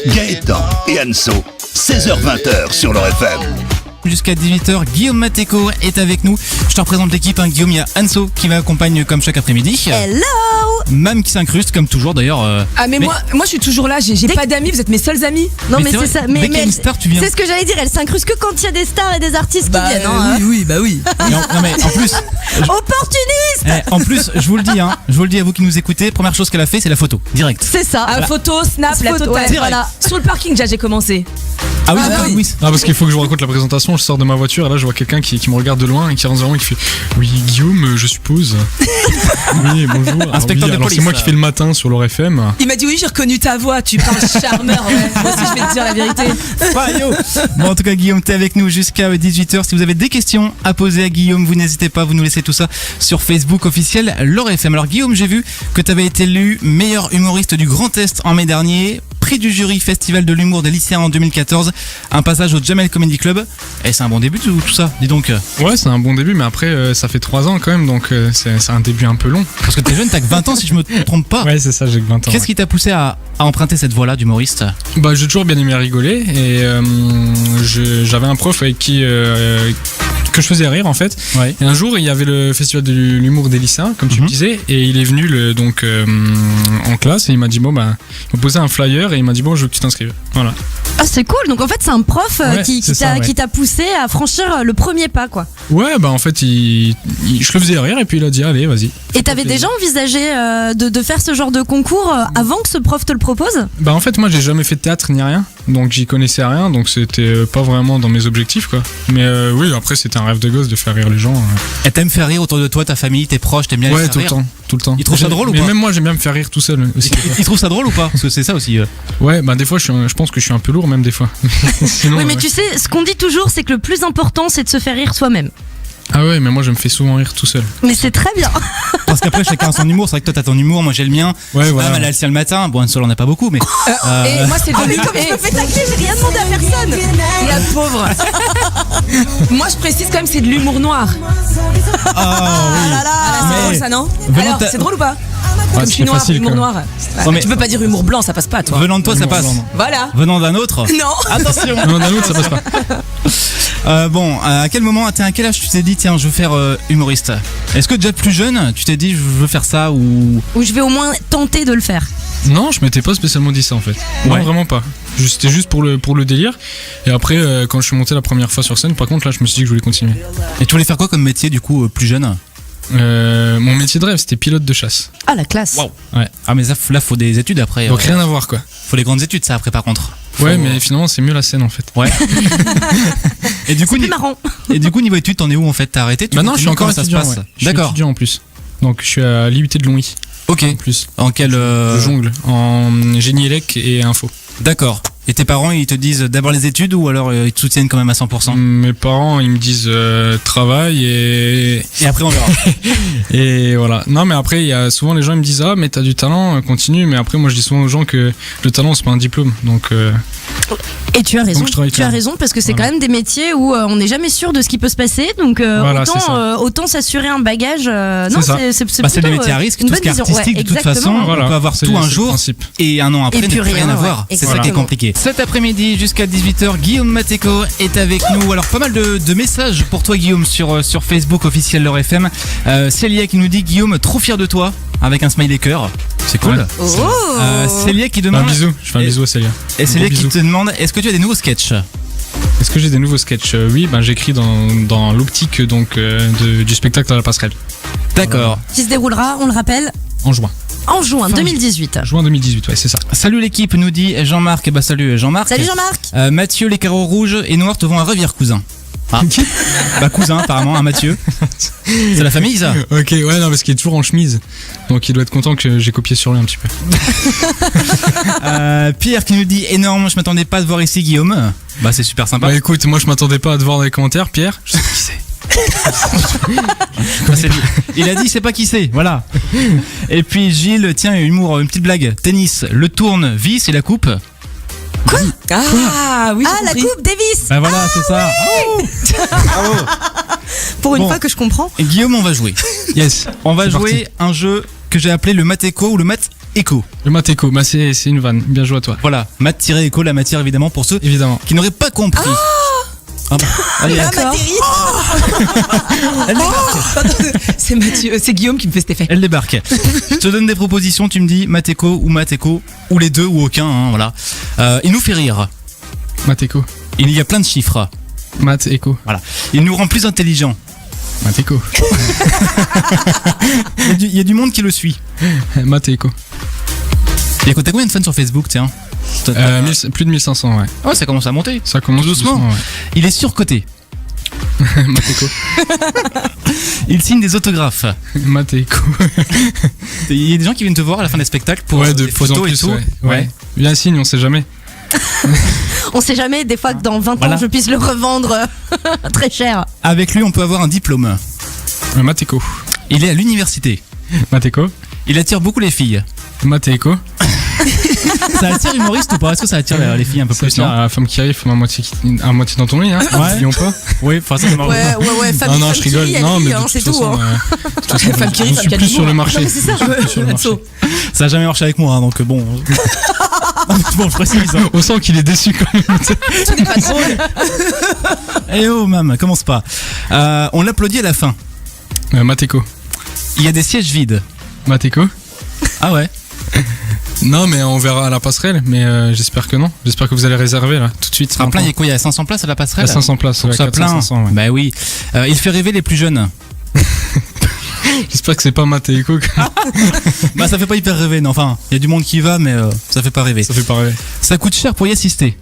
Gaëtan et Anso, 16h-20h sur leur FM. Jusqu'à 18h, Guillaume Mateko est avec nous. Je te représente l'équipe, Guillaume, il y a Anso qui m'accompagne comme chaque après-midi. Hello. Mam qui s'incruste comme toujours d'ailleurs. Mais moi je suis toujours là, j'ai pas d'amis, vous êtes mes seuls amis. Non mais c'est c'est vrai, ça. dès qu'il y a une star, tu viens. C'est ce que j'allais dire, elle s'incruste que quand il y a des stars et des artistes qui viennent. Hein. Oui. Non mais en plus, Opportuniste. en plus, je vous le dis à vous qui nous écoutez, première chose qu'elle a fait, c'est la photo, direct. C'est ça. Photo, snap, la Photo, totale. ouais, voilà. Sur le parking déjà j'ai commencé. Ah oui, Ah d'accord, oui. oui. Ah, parce qu'il faut que je vous raconte la présentation. Je sors de ma voiture et là je vois quelqu'un qui me regarde de loin et qui rentre vers moi et qui fait oui Guillaume je suppose. Oui bonjour. Alors, Inspecteur de alors police. c'est moi qui fais le matin sur leur FM. Il m'a dit oui j'ai reconnu ta voix, tu parles charmeur. Ouais. Moi aussi je vais te dire la vérité. Bon, en tout cas, Guillaume, t'es avec nous jusqu'à 18h. Si vous avez des questions à poser à Guillaume, vous n'hésitez pas, vous nous laissez tout ça sur Facebook officiel Leur FM. Alors, Guillaume, j'ai vu que t'avais été élu meilleur humoriste du Grand Est en mai dernier, prix du jury Festival de l'humour des lycéens en 2014, un passage au Jamel Comedy Club. Et c'est un bon début tout ça, dis donc. Ouais c'est un bon début mais après ça fait 3 ans quand même donc c'est un début un peu long. Parce que t'es jeune, t'as que 20 ans si je me trompe pas. Ouais c'est ça, j'ai que 20 ans. Qu'est-ce qui t'a poussé à emprunter cette voie-là d'humoriste? Bah j'ai toujours bien aimé rigoler et j'avais un prof avec qui que je faisais rire en fait. Ouais. Et un jour il y avait le festival de l'humour des lycéens comme tu me disais et il est venu en classe et il m'a dit bon bah il m'a posé un flyer et il m'a dit bon je veux que tu t'inscrives. Voilà. Ah c'est cool. Donc en fait c'est un prof Ouais, qui c'est ça, ouais. t'a poussé à franchir le premier pas quoi. Ouais bah en fait je le faisais rire et puis il a dit allez vas-y. Et t'avais déjà envisagé de faire ce genre de concours avant que ce prof te le propose? Bah en fait moi j'ai jamais fait de théâtre ni rien donc j'y connaissais rien donc c'était pas vraiment dans mes objectifs quoi. Mais oui après c'était un rêve de gosse de faire rire les gens. Et t'aimes faire rire autour de toi, ta famille, tes proches, t'aimes bien les Ouais faire tout le rire? temps, tout le temps. Ils trouvent ça drôle ou Mais pas? même moi j'aime bien me faire rire tout seul aussi. Ils trouvent ça drôle ou pas? Parce que c'est ça aussi. Ouais bah des fois je pense que je suis un peu lourd même des fois. Sinon, Oui mais tu sais, ce qu'on dit toujours c'est que le plus important c'est de se faire rire soi-même. Ah ouais mais moi je me fais souvent rire tout seul. Mais c'est très bien. Parce qu'après chacun a son humour, c'est vrai que toi t'as ton humour, moi j'ai le mien. Ouais voilà. Elle a le sien le matin, bon un seul on a pas beaucoup mais. Et moi c'est de Comme je me fais tacler, j'ai rien demandé à personne. la pauvre. Moi je précise quand même c'est de l'humour noir. C'est drôle ça non? Venant Alors ta- c'est drôle ou pas? Ouais, Comme je suis c'est noir, facile, humour quand noir. Non, mais- Tu peux pas dire humour blanc, ça passe pas toi. Venant de toi ça Non, passe. non. Voilà. Venant d'un autre. Non. Attention. Non d'un autre ça passe pas. Bon, à quel moment, à quel âge tu t'es dit tiens je veux faire humoriste? Est-ce que déjà plus jeune tu t'es dit je veux faire ça ou? Ou je vais au moins tenter de le faire. Non je m'étais pas spécialement dit ça en fait. Ouais. Non vraiment pas. C'était juste pour le délire. Et après quand je suis monté la première fois sur scène par contre là je me suis dit que je voulais continuer. Et tu voulais faire quoi comme métier du coup plus jeune? Mon métier de rêve c'était pilote de chasse. Ah la classe. Waouh. Ouais. Ah mais ça, là faut des études après. Donc rien à voir quoi. Faut les grandes études ça après par contre. Ouais mais finalement c'est mieux la scène en fait. Ouais. Et du coup, C'est plus marrant. et du coup niveau études t'en es où en fait? T'as arrêté? Maintenant je suis encore comment ça se étudiant. passe? Ouais. Je suis D'accord. étudiant en plus. Donc je suis à l'IUT de Longwy Ok. en plus. En quel Je jongle en génie élec et info. D'accord. Et tes parents ils te disent d'abord les études ou alors ils te soutiennent quand même à 100%? Mes parents ils me disent travail et Et après on verra. et voilà. Non mais après il y a souvent les gens ils me disent ah mais t'as du talent continue mais après moi je dis souvent aux gens que le talent c'est pas un diplôme donc Et tu as raison. Donc, je travaille Tu as quand même. raison parce que c'est Voilà. quand même des métiers où on n'est jamais sûr de ce qui peut se passer. Donc Voilà, c'est ça. autant s'assurer un bagage. Non, ça. c'est Bah, c'est plutôt, des métiers à risque, une tout ce bonne qui est vision. artistique Ouais, de toute exactement. façon, voilà. on peut avoir C'est- tout un c'est le jour principe. et un an après Et ne plus plus rien rien, avoir. ouais, C'est ça qui est exactement. compliqué. Cet après-midi jusqu'à 18h, Guillaume Mateko est avec nous. Alors pas mal de messages pour toi Guillaume sur Facebook officiel Leur FM. Célia qui nous dit Guillaume trop fier de toi avec un smiley cœur. C'est cool. Ouais. Oh. Célia qui Un demande bisou, je fais un Et- bisou à Célia. et Célia Gros qui bisou. te demande est-ce que tu as des nouveaux sketchs? Est-ce que j'ai des nouveaux sketchs Oui, ben j'écris dans l'optique donc du spectacle à la passerelle D'accord. Qui se déroulera, on le rappelle, en juin. en juin 2018. Juin 2018, ouais, c'est ça. Salut l'équipe nous dit Jean-Marc. Bah salut Jean-Marc. Salut Jean-Marc. Mathieu, les carreaux rouges et noirs te vont à Revière cousin. Ah. Bah cousin apparemment, un Mathieu. C'est la famille ça. Ok, ouais, non, parce qu'il est toujours en chemise. Donc il doit être content que j'ai copié sur lui un petit peu. Pierre qui nous dit énorme, je m'attendais pas à te voir ici Guillaume. Bah c'est super sympa. Bah écoute, moi je m'attendais pas à te voir dans les commentaires, Pierre. Je sais qui c'est. Bah, c'est lui. Il a dit c'est pas qui c'est, voilà. Et puis Gilles, tiens humour, une petite blague. Tennis, le tourne, vis et la coupe. Ah oui, Ah, j'ai la compris. Coupe Davis. Bah voilà, c'est ça. Bravo. Pour une Bon. fois que je comprends. Et Guillaume, on va jouer. Yes. On va C'est jouer parti. un jeu que j'ai appelé le Mateko ou le Mat éco. Le maths éco, bah c'est une vanne. Bien joué à toi. Voilà, maths-éco, la matière évidemment pour ceux Évidemment. qui n'auraient pas compris. Ah bah, allez, D'accord. elle débarque. C'est Mathieu, c'est Guillaume qui me fait cet effet. Elle débarque. Je te donne des propositions, tu me dis maths-éco ou les deux ou aucun, hein, voilà. Il nous fait rire. Maths éco. Il y a plein de chiffres. Maths éco. Voilà. Il nous rend plus intelligents. Maths éco. Il y a du monde qui le suit. Maths éco. Et t'as combien de fans sur Facebook, tiens? Plus de 1500, ouais. Ouais, ça commence à monter. Ça commence Doucement. doucement. Il est surcoté. Ouais. Maths éco. Il signe des autographes. Maths éco. Il y a des gens qui viennent te voir à la fin des spectacles pour Ouais, de des plus en photos plus. et tout. Ouais. Bien signe, on sait jamais. On sait jamais, des fois que dans 20 Voilà. ans je puisse le revendre très cher. Avec lui, on peut avoir un diplôme. Maths éco. Il est à l'université. Maths éco. Il attire beaucoup les filles. Maths éco. Ça attire humoriste ou pas? Est-ce que ça attire les filles un peu Ça plus, tient non? à la femme qui arrive, à moitié dans ton lit, hein. Ouais. N'oublions pas. Oui, enfin ça marche. Ouais, Non, non, je rigole. Non, mais de c'est toute tout. façon, Hein. de toute façon, Femme qui rit, je femme suis qui a plus du sur le goût. marché. Non, mais c'est ça. Je suis plus sur le marché. Ça a jamais marché avec moi, hein, donc bon. Bon, je précise. Hein. On sent qu'il est déçu quand même. Ce n'est pas drôle. Eh oh, mam, commence pas. On l'applaudit à la fin. Maths éco. Il y a des sièges vides. Maths éco. Ah ouais? Non, mais on verra à la passerelle, mais j'espère que non. J'espère que vous allez réserver là, tout de suite. Ce sera plein, il y a quoi? Il y a 500 places à la Il y passerelle? a 500 places, Donc ouais, ça 400, plein. 500, ouais. Bah oui. Il fait rêver les plus jeunes. J'espère que c'est pas Maths éco. Bah ça fait pas hyper rêver, non. Enfin, il y a du monde qui va, mais ça fait pas rêver. Ça fait pas rêver. Ça coûte cher pour y assister.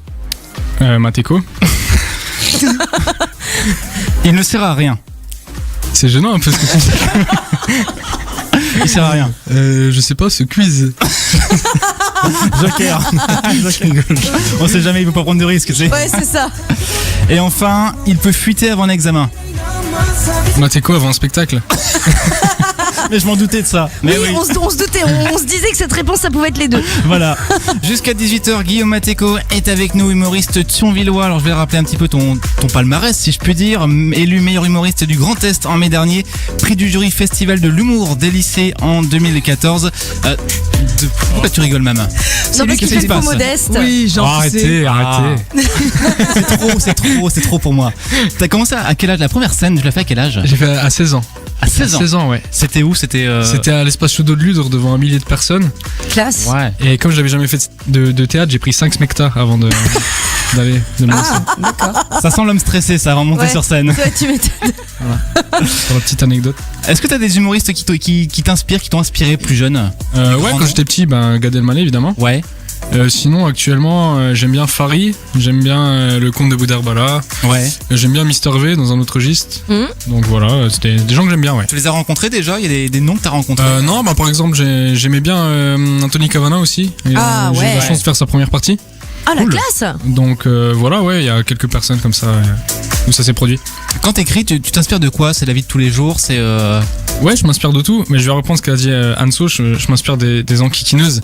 Maths éco. Il ne sert à rien. C'est gênant un peu ce que tu dis. Il sert à rien. Je sais pas, ce quiz. Joker. Joker. On sait jamais, il peut pas prendre de risques. Tu sais. Ouais, c'est ça. Et enfin, il peut fuiter avant l'examen. Maths éco avant un spectacle. Mais je m'en doutais de ça. Mais Oui, oui. on se doutait, on se disait que cette réponse ça pouvait être les deux. Voilà. Jusqu'à 18h, Guillaume Matéco est avec nous, humoriste thionvillois. Alors je vais rappeler un petit peu ton palmarès, si je puis dire. Élu meilleur humoriste du Grand Est en mai dernier. Prix du jury Festival de l'humour des lycées en 2014. Pourquoi tu rigoles, maman? Non, parce qu'il qu'est-ce fait qui le se faux passe modeste. Oui, genre. Arrêtez. C'est trop pour moi. T'as commencé à quel âge? La première scène, je l'ai fait à quel âge? J'ai fait à 16 ans. À 16 ans. 16 ans, ouais. C'était où? C'était C'était à l'espace Chaudeau de Ludre devant 1 millier de personnes. Classe. Ouais. Et comme je n'avais jamais fait de théâtre, j'ai pris 5 smectars avant d'aller de me lancer. Ah, d'accord. Ça sent l'homme stressé, ça, avant de monter Ouais. sur scène. Ouais, tu m'étonnes. Pour la petite anecdote. Est-ce que t'as des humoristes qui t'inspirent, qui t'ont inspiré plus jeune? Ouais, grands quand j'étais petit, Gad Elmaleh évidemment. Ouais. Sinon, actuellement, j'aime bien Fari, j'aime bien le Comte de Boudherbala, Ouais. j'aime bien Mister V dans un autre registre. Donc voilà, c'était des gens que j'aime bien, ouais. Tu les as rencontrés déjà? Il y a des noms que t'as rencontrés? Non, par exemple, j'aimais bien Anthony Cavana aussi. Et, Ah, j'ai eu ouais. la chance de faire sa première partie. Ah, la Cool. classe. Donc voilà, ouais, il y a quelques personnes comme ça où ça s'est produit. Quand t'écris, tu t'inspires de quoi? C'est la vie de tous les jours? C'est Ouais, je m'inspire de tout, mais je vais reprendre ce qu'a dit Anso, je m'inspire des enquiquineuses.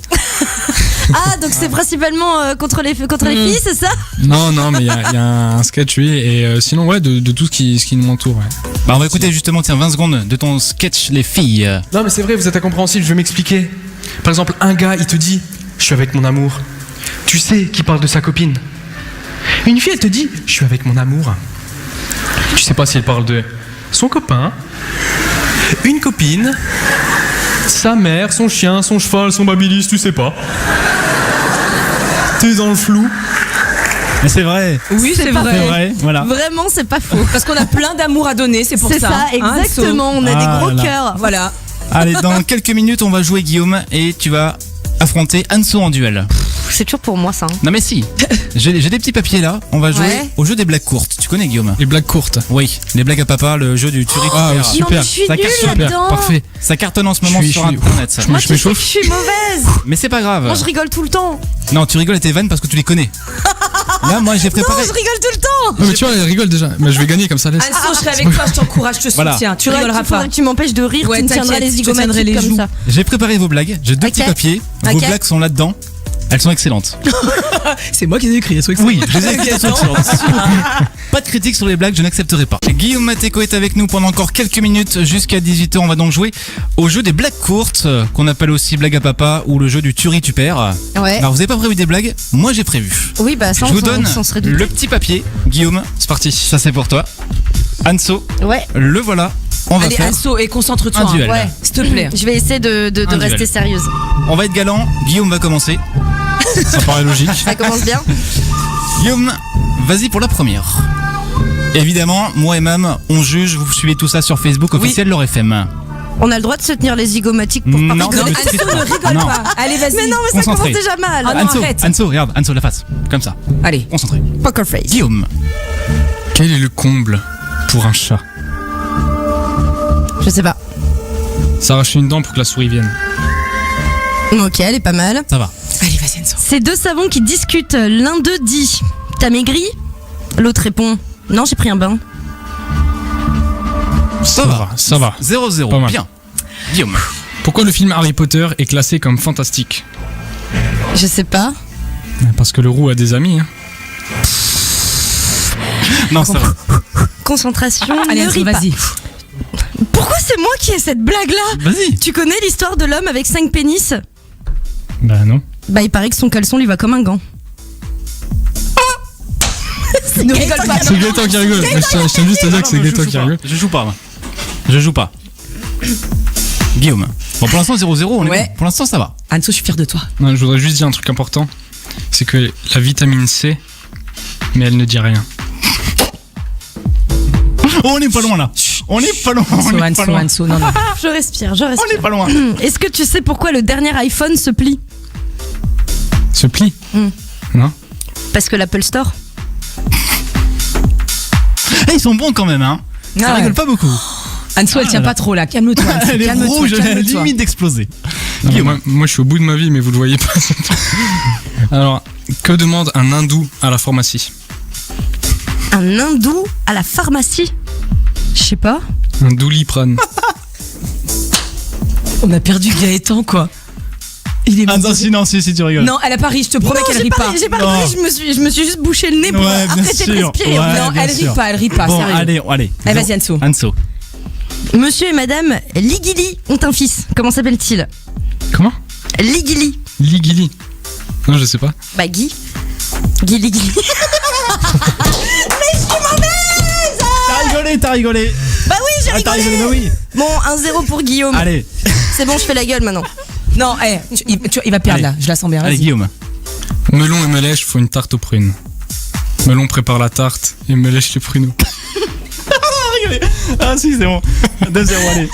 Ah, donc c'est principalement contre les filles, c'est ça? Non, mais il y a un sketch, oui, et sinon, ouais, de tout ce qui nous entoure, ouais. Bah on va écouter justement, tiens, 20 secondes de ton sketch Les filles. Non mais c'est vrai, vous êtes incompréhensible, je vais m'expliquer. Par exemple, un gars, il te dit « Je suis avec mon amour ». Tu sais qu'il parle de sa copine. Une fille, elle te dit « Je suis avec mon amour ». Tu sais pas si elle parle de son copain, une copine, sa mère, son chien, son cheval, son babyliss, tu sais pas. T'es dans le flou. Mais c'est vrai. Oui, c'est pas vrai. C'est vrai, voilà. Vraiment, c'est pas faux. Parce qu'on a plein d'amour à donner, c'est pour ça. C'est ça, hein, exactement. On a Ah des là gros là. cœurs. Voilà. Allez, dans quelques minutes, on va jouer Guillaume et tu vas affronter Anso en duel. C'est toujours pour moi ça. hein. Non mais si, j'ai des petits papiers là, on va jouer Ouais. au jeu des blagues courtes. Tu connais Guillaume? Les blagues courtes. Oui, les blagues à papa, le jeu du tu récupères. Ah, oui, Non, super. mais je suis Ça nulle casse super. là-dedans. Parfait. Ça cartonne en ce moment Je suis- sur je suis- internet. Moi, Tu sais que je suis mauvaise. Mais c'est pas grave. Moi, je rigole tout le temps. Non, tu rigoles à tes vannes parce que tu les connais. Là, moi j'ai Non, préparé. je rigole tout le temps. Non, mais tu vois, elle rigole déjà. Mais je vais gagner comme ça, laisse. Anso, je serai avec toi, je t'encourage, je te Voilà. soutiens. Tu Faudrait rigoleras qu'il faudrait pas. que tu m'empêches de rire, Ouais, tu me tiendras t'inquiète, les je te tiendrai zygomatiques les comme joues. ça. J'ai préparé vos blagues. J'ai deux Ok. petits papiers. Vos Ok. blagues sont là-dedans. Elles sont excellentes. C'est moi qui ai écrit. Oui, je les ai écrites, elles sont excellentes. Pas de critique sur les blagues, je n'accepterai pas. Guillaume Mateko est avec nous pendant encore quelques minutes jusqu'à 18h. On va donc jouer au jeu des blagues courtes, qu'on appelle aussi blague à papa ou le jeu du tu perds. Ouais. Alors vous avez pas prévu des blagues, moi j'ai prévu. Oui, bah ça, Je vous donne on serait douté. le petit papier. Guillaume, C'est parti. ça c'est pour toi. Anso, Ouais. le voilà. On va Allez, faire Anso, et concentre-toi. un duel. Ouais. S'il te plaît. Je vais essayer de Un rester duel. sérieuse. On va être galant. Guillaume va commencer. Ça paraît logique. Ça commence bien. Guillaume, vas-y pour la première. Évidemment, moi et Mam, on juge, vous suivez tout ça sur Facebook officiel L'Or FM. On a le droit de se tenir les zygomatiques pour pas Non, rigoler. ne triche Anso, pas. ne rigole Non. pas. Allez, vas-y. Mais non, mais ça Concentré. commence déjà mal. Ah non, Anso, arrête. Anso, regarde, Anso la face, comme ça, Allez. concentré. Poker face. Guillaume, Quel est le comble pour un chat? Je sais pas. S'arracher une dent pour que la souris vienne. Ok, elle est pas mal. ça va. Allez, vas-y, Anso. C'est deux savants qui discutent. L'un d'eux dit T'as maigri? L'autre répond Non, j'ai pris un bain. Ça va. Ça va. 0-0, Pas mal. bien. Guillaume, Pourquoi le film Harry Potter est classé comme fantastique? Je sais pas. Parce que le roux a des amis. Hein. non, ça va. Concentration, Allez, ne Anso, ris pas. vas-y. Pourquoi c'est moi qui ai cette blague-là? Vas-y. Tu connais l'histoire de l'homme avec 5 pénis? Bah non. Bah, il paraît que son caleçon lui va comme un gant. Ne rigole pas. C'est Gaëtan qui rigole. Moi, je tiens juste à dire que c'est Je Gaëtan joue qui pas. rigole. Je joue pas, moi. Je joue pas. Guillaume. Bon, pour l'instant, 0-0, on est Ouais. bon. Pour l'instant, ça va. Anso, je suis fier de toi. Non, je voudrais juste dire un truc important. C'est que la vitamine C, mais elle ne dit rien. Oh, on n'est pas loin là. On n'est pas loin. On Anso, n'est pas Anso, loin. Anso, non, non. Je respire, je On n'est respire. pas loin. Est-ce que tu sais pourquoi le dernier iPhone se plie? Se plie. Hmm. Non. Parce que l'Apple Store. Eh, ils sont bons quand même, hein. Ça Ah ouais. rigole pas beaucoup. Anso, elle tient pas trop là. Calme-toi, Anso. Elle est Calme-toi, rouge, elle est à la calme-toi. limite d'exploser. Non, mais Guillaume. moi, je suis au bout de ma vie, mais vous le voyez pas. Alors, que demande un hindou à la pharmacie? Un hindou à la pharmacie? Je sais pas. Un doliprane. On a perdu Gaëtan, quoi. Il est Ah non, si, tu rigoles. Non, elle a pas ri, je te promets Non, qu'elle j'ai rit pas. J'ai pas Non. ri, je me suis juste bouché le nez pour Ouais, bien arrêter de sûr. respirer. Ouais. Non, bien elle rit sûr. pas, Bon, sérieux. allez. Allez, vas-y, Anso. Anso. Monsieur et madame Ligili ont un fils. Comment s'appelle-t-il? Comment? Ligili. Ligili. Non, je sais pas. Bah, Guy. Guy Ligili. T'as rigolé. Bah oui, j'ai T'as rigolé, rigolé. bah oui. Bon, 1-0 pour Guillaume. Allez, C'est bon, je fais la gueule maintenant. Non, il va perdre Allez. là, je la sens bien. allez, Vas-y. Guillaume. Melon et Melèche font une tarte aux prunes. Melon prépare la tarte et Melèche les pruneaux. Ah si, c'est bon. 2-0, allez.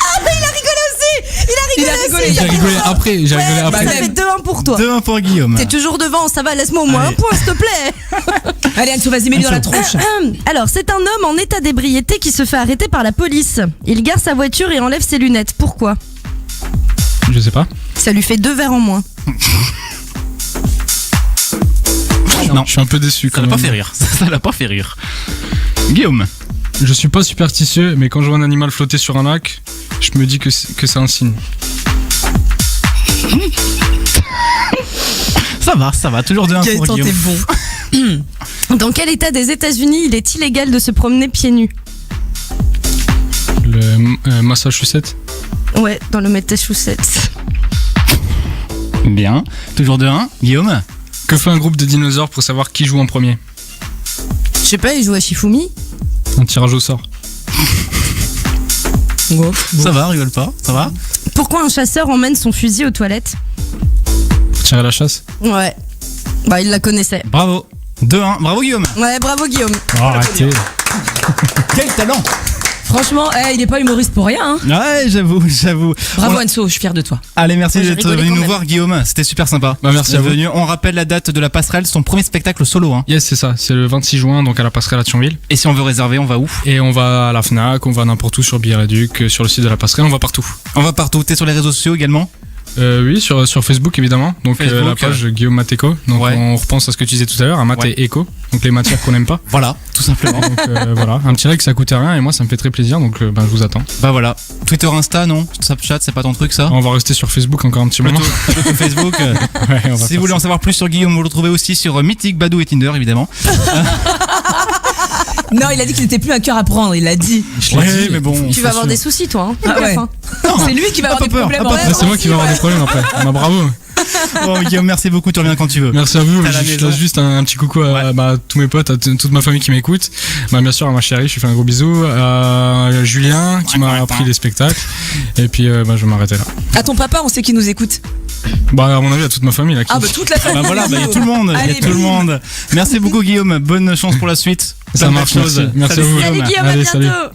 Il a rigolé. J'ai rigolé après, j'ai rigolé Ça après. Bah, fait 2-1 pour toi. 2-1 pour Guillaume. T'es toujours devant, ça va, laisse-moi au moins Allez. un point, s'il te plaît. Allez, Anso, vas-y, mets-lui dans la tronche. Alors, c'est un homme en état d'ébriété qui se fait arrêter par la police. Il gare sa voiture et enlève ses lunettes. Pourquoi? Je sais pas. Ça lui fait 2 verres en moins. Non, Je suis un peu déçu ça quand l'a même. pas fait rire. Ça l'a pas fait rire. Guillaume. Je suis pas superstitieux, mais quand je vois un animal flotter sur un lac, je me dis que c'est un signe. Ça va, toujours 2-1 pour Guillaume. bon. Dans quel état des États-Unis il est illégal de se promener pieds nus? Le Massachusetts. Ouais, dans le Massachusetts. Bien, toujours 2-1. Guillaume. Que fait un groupe de dinosaures pour savoir qui joue en premier? Je sais pas, il joue à Shifumi. Un tirage au sort. Ça va, rigole pas. Ça va. Pourquoi un chasseur emmène son fusil aux toilettes? Pour tirer à la chasse. Ouais. Bah, il la connaissait. Bravo. 2-1. Bravo Guillaume. Ouais, bravo Guillaume. Oh, arrêtez. Quel talent. Franchement, il est pas humoriste pour rien. Hein. Ouais, j'avoue. Bravo, On- Anso, je suis fier de toi. Allez, merci Moi, j'ai d'être rigolé venu quand nous même. voir Guillaume. C'était super sympa. Bah, merci à vous. Venu. On rappelle la date de la passerelle, son premier spectacle solo. Hein. Yes, c'est ça. C'est le 26 juin, donc à la passerelle à Thionville. Et si on veut réserver, on va où? Et on va à la Fnac, on va n'importe où sur Billard-et-Duc, sur le site de la passerelle, on va partout. On va partout. T'es sur les réseaux sociaux également? Oui, sur Facebook évidemment. Donc la Facebook, page Guillaume Mateco. Donc Ouais. on repense à ce que tu disais tout à l'heure, à maths Ouais. et éco. Donc les matières qu'on n'aime pas. Voilà, tout simplement. Donc voilà, un petit like ça coûte rien et moi ça me fait très plaisir. Donc je vous attends. Bah voilà. Twitter, Insta, non? Snapchat, c'est pas ton truc ça? On va rester sur Facebook encore un petit moment. Plutôt Facebook. Ouais, on va Si faire vous voulez ça. en savoir plus sur Guillaume, vous le trouvez aussi sur Mythique, Badou et Tinder évidemment. Non, il a dit qu'il n'était plus un cœur à prendre, il l'a dit. Ouais, mais bon. Tu vas avoir des soucis, toi. Hein. Ah ouais. Gaffe, hein. C'est lui qui va avoir pas des peur, problèmes. pas peur. en C'est moi qui vais avoir des problèmes après. Bah, bravo. Bon, Guillaume, merci beaucoup, tu reviens quand tu veux. Merci à vous. À la Je maison. lâche juste un petit coucou à tous mes potes, à toute ma famille qui m'écoute. Bah, bien sûr à ma chérie, je lui fais un gros bisou. À Julien qui m'a appris les spectacles. Et puis je vais m'arrêter là. À ton papa, on sait qu'il nous écoute. Bah à mon avis à toute ma famille là. Ah bah toute la famille. Bah voilà, il y a tout le monde, il y a Allez, tout le bisous. monde. Merci beaucoup Guillaume, bonne chance pour la suite. Ça Plein de marche, choses. merci. Merci à Salut, vous. Salut Guillaume, à Allez, salut. bientôt.